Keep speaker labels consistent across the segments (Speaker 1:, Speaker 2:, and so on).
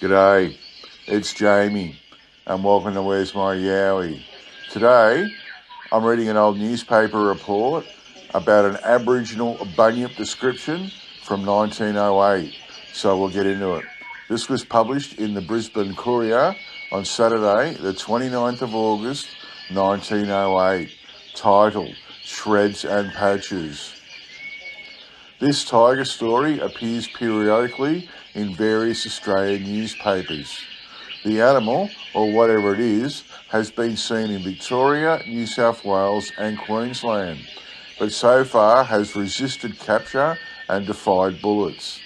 Speaker 1: G'day, it's Jamie, and welcome to Where's My Yowie. Today, I'm reading an old newspaper report about an Aboriginal Bunyip description from 1908, so we'll get into it. This was published in the Brisbane Courier on Saturday, the 29th of August, 1908, titled Shreds and Patches. This tiger story appears periodically in various Australian newspapers. The animal, or whatever it is, has been seen in Victoria, New South Wales and Queensland, but so far has resisted capture and defied bullets.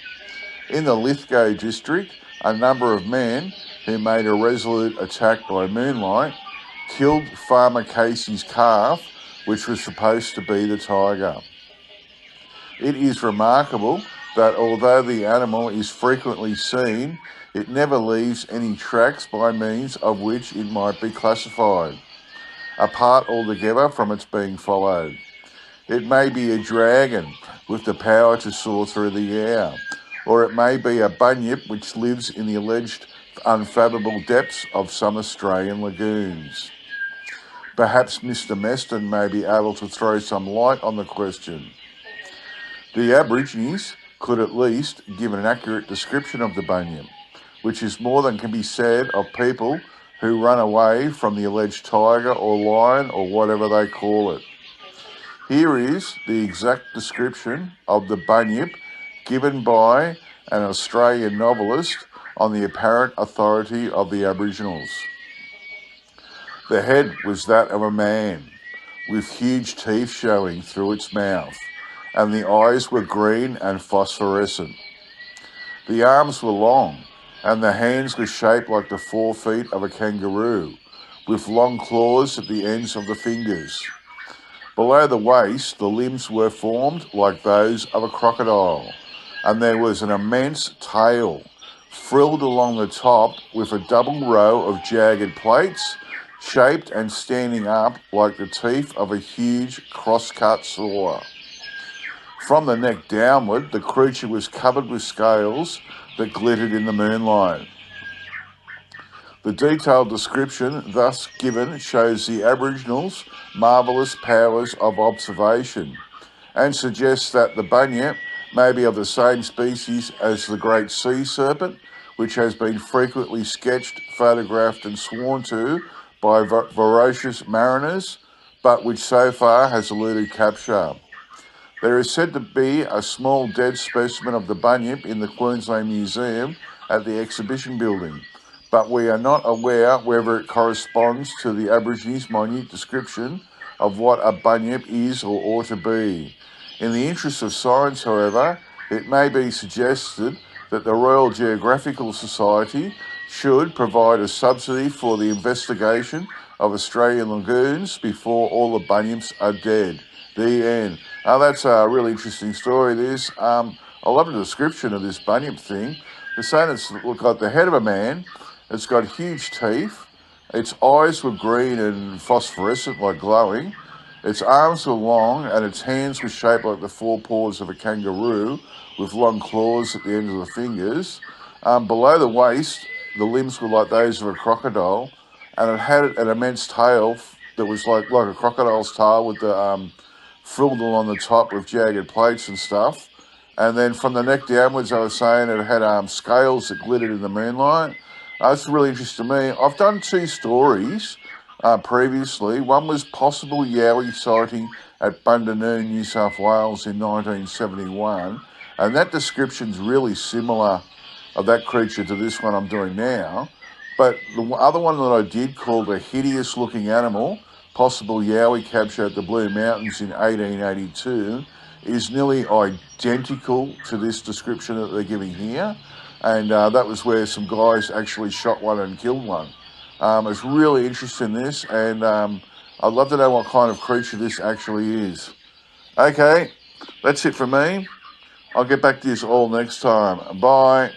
Speaker 1: In the Lithgow district, a number of men who made a resolute attack by moonlight killed Farmer Casey's calf, which was supposed to be the tiger. It is remarkable that although the animal is frequently seen, it never leaves any tracks by means of which it might be classified, apart altogether from its being followed. It may be a dragon with the power to soar through the air, or it may be a bunyip which lives in the alleged unfathomable depths of some Australian lagoons. Perhaps Mr. Meston may be able to throw some light on the question. The Aborigines could at least give an accurate description of the bunyip, which is more than can be said of people who run away from the alleged tiger or lion or whatever they call it. Here is the exact description of the bunyip given by an Australian novelist on the apparent authority of the Aboriginals. The head was that of a man, with huge teeth showing through its mouth, and the eyes were green and phosphorescent. The arms were long, and the hands were shaped like the 4 feet of a kangaroo, with long claws at the ends of the fingers. Below the waist, the limbs were formed like those of a crocodile, and there was an immense tail, frilled along the top with a double row of jagged plates, shaped and standing up like the teeth of a huge cross-cut saw. From the neck downward, the creature was covered with scales that glittered in the moonlight. The detailed description thus given shows the Aboriginals' marvellous powers of observation and suggests that the bunyip may be of the same species as the great sea serpent, which has been frequently sketched, photographed and sworn to by voracious mariners, but which so far has eluded capture. There is said to be a small dead specimen of the bunyip in the Queensland Museum at the exhibition building, but we are not aware whether it corresponds to the Aborigines' minute description of what a bunyip is or ought to be. In the interest of science, however, it may be suggested that the Royal Geographical Society should provide a subsidy for the investigation of Australian lagoons before all the bunyips are dead. The end. That's a really interesting story, this. I love the description of this bunyip thing. They're saying it's got the head of a man, it's got huge teeth, its eyes were green and phosphorescent, like glowing, its arms were long, and its hands were shaped like the 4 paws of a kangaroo, with long claws at the end of the fingers. Below the waist, the limbs were like those of a crocodile, and it had an immense tail that was like a crocodile's tail with the frilled along the top with jagged plates and stuff. And then from the neck downwards, I was saying it had scales that glittered in the moonlight. That's really interesting to me. I've done 2 stories previously. One was possible yowie sighting at Bundanoon, New South Wales in 1971. And that description's really similar of that creature to this one I'm doing now. But the other one that I did, called a hideous looking animal, possible yowie capture at the Blue Mountains in 1882, is nearly identical to this description that they're giving here. And that was where some guys actually shot one and killed one. It's really interesting, this, and I'd love to know what kind of creature this actually is. Okay, that's it for me. I'll get back to this all next time. Bye.